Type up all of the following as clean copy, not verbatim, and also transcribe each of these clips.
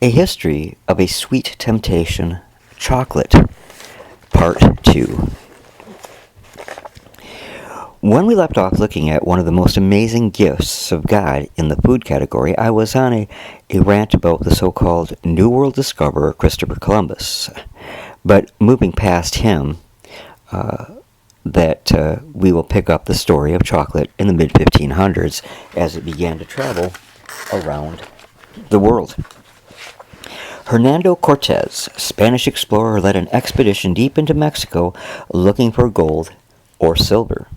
A History of a Sweet Temptation, Chocolate, Part 2. When we left off looking at one of the most amazing gifts of God in the food category, I was on a rant about the so-called New World discoverer, Christopher Columbus. But moving past him, we will pick up the story of chocolate in the mid-1500s as it began to travel around the world. Hernando Cortez, Spanish explorer, led an expedition deep into Mexico looking for gold or silver.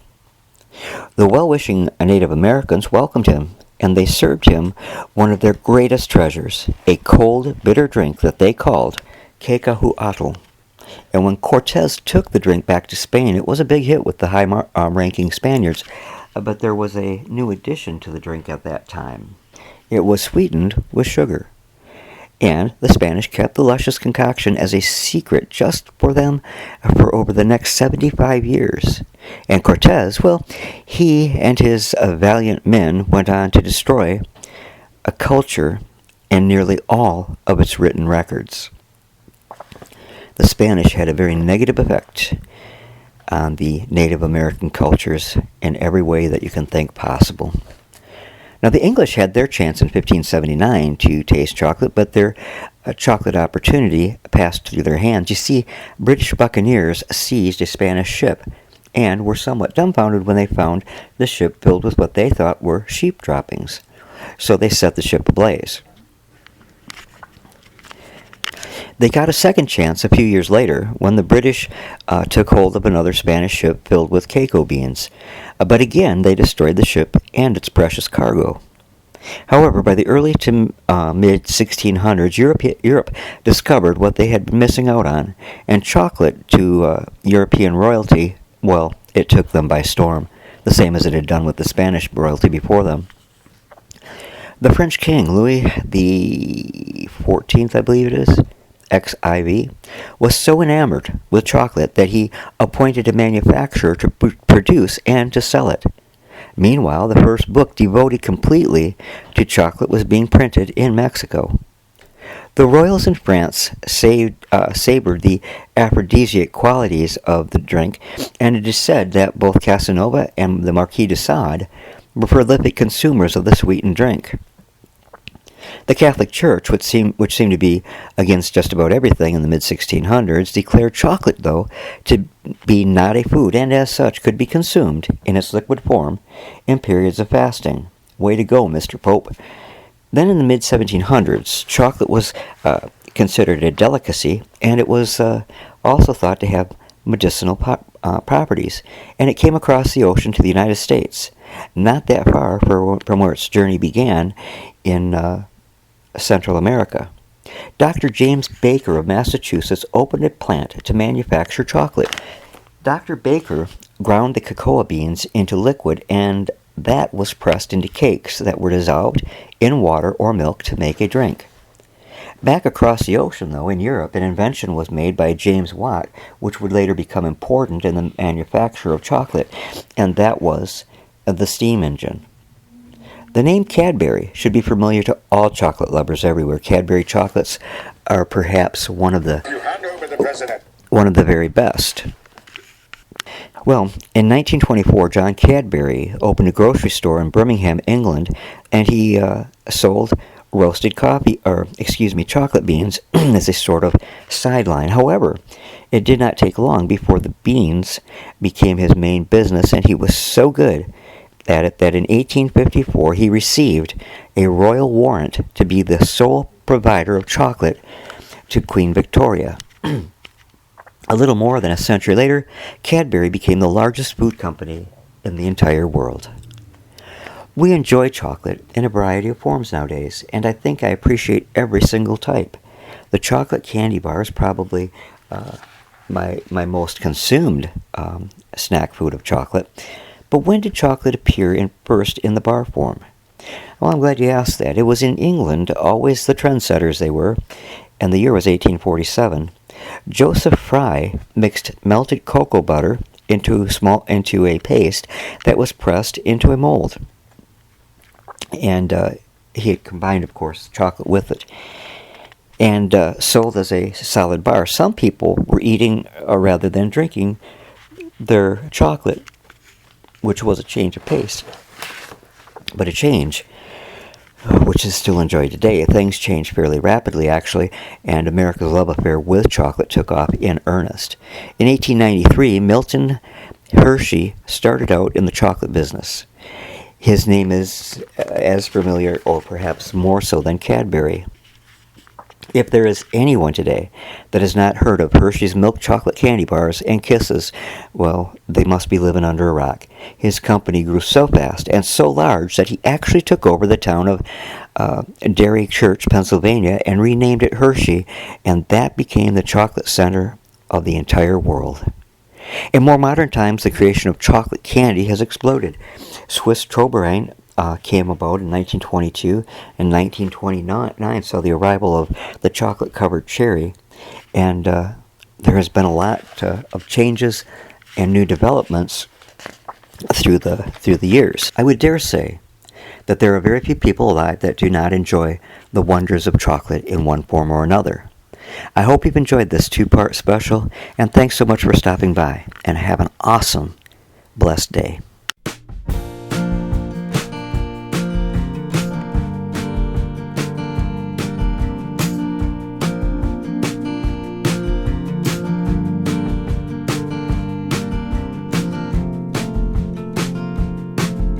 The well-wishing Native Americans welcomed him, and they served him one of their greatest treasures, a cold, bitter drink that they called cacahuatl. And when Cortez took the drink back to Spain, it was a big hit with the high-ranking Spaniards, but there was a new addition to the drink at that time. It was sweetened with sugar. And the Spanish kept the luscious concoction as a secret just for them for over the next 75 years. And Cortez, well, he and his valiant men went on to destroy a culture and nearly all of its written records. The Spanish had a very negative effect on the Native American cultures in every way that you can think possible. Now, the English had their chance in 1579 to taste chocolate, but their chocolate opportunity passed through their hands. You see, British buccaneers seized a Spanish ship and were somewhat dumbfounded when they found the ship filled with what they thought were sheep droppings. So they set the ship ablaze. They got a second chance a few years later when the British took hold of another Spanish ship filled with cacao beans. But again, they destroyed the ship and its precious cargo. However, by the early to mid-1600s, Europe discovered what they had been missing out on, and chocolate to European royalty, well, it took them by storm, the same as it had done with the Spanish royalty before them. The French king, Louis XIV, I believe it is, XIV, was so enamored with chocolate that he appointed a manufacturer to produce and to sell it. Meanwhile, the first book devoted completely to chocolate was being printed in Mexico. The royals in France savored the aphrodisiac qualities of the drink, and it is said that both Casanova and the Marquis de Sade were prolific consumers of the sweetened drink. The Catholic Church, which seemed to be against just about everything in the mid-1600s, declared chocolate, though, to be not a food, and as such could be consumed in its liquid form in periods of fasting. Way to go, Mr. Pope. Then in the mid-1700s, chocolate was considered a delicacy, and it was also thought to have medicinal properties, and it came across the ocean to the United States, not that far from where its journey began in Central America. Dr. James Baker of Massachusetts opened a plant to manufacture chocolate. Dr. Baker ground the cocoa beans into liquid, and that was pressed into cakes that were dissolved in water or milk to make a drink. Back across the ocean, though, in Europe, an invention was made by James Watt, which would later become important in the manufacture of chocolate, and that was the steam engine. The name Cadbury should be familiar to all chocolate lovers everywhere. Cadbury chocolates are perhaps one of the very best. Well, in 1924, John Cadbury opened a grocery store in Birmingham, England, and he sold chocolate beans as a sort of sideline. However, it did not take long before the beans became his main business, and he was so good at it that in 1854 he received a royal warrant to be the sole provider of chocolate to Queen Victoria. A little more than a century later, Cadbury became the largest food company in the entire world. We enjoy chocolate in a variety of forms nowadays, and I think I appreciate every single type. The chocolate candy bar is probably my most consumed snack food of chocolate. But when did chocolate appear first in the bar form? Well, I'm glad you asked that. It was in England, always the trendsetters they were, and the year was 1847. Joseph Fry mixed melted cocoa butter into a paste that was pressed into a mold. And he had combined, of course, chocolate with it. and sold as a solid bar. Some people were eating rather than drinking their chocolate, which was a change of pace. But a change which is still enjoyed today. Things changed fairly rapidly, actually, and America's love affair with chocolate took off in earnest. In 1893, Milton Hershey started out in the chocolate business. His name is as familiar, or perhaps more so, than Cadbury. If there is anyone today that has not heard of Hershey's milk chocolate candy bars and kisses, well, they must be living under a rock. His company grew so fast and so large that he actually took over the town of Cadbury Church, Pennsylvania, and renamed it Hershey, and that became the chocolate center of the entire world. In more modern times, the creation of chocolate candy has exploded. Swiss Troberine came about in 1922 and 1929 saw the arrival of the chocolate-covered cherry, and there has been a lot of changes and new developments through the years. I would dare say that there are very few people alive that do not enjoy the wonders of chocolate in one form or another. I hope you've enjoyed this two-part special, and thanks so much for stopping by, and have an awesome, blessed day.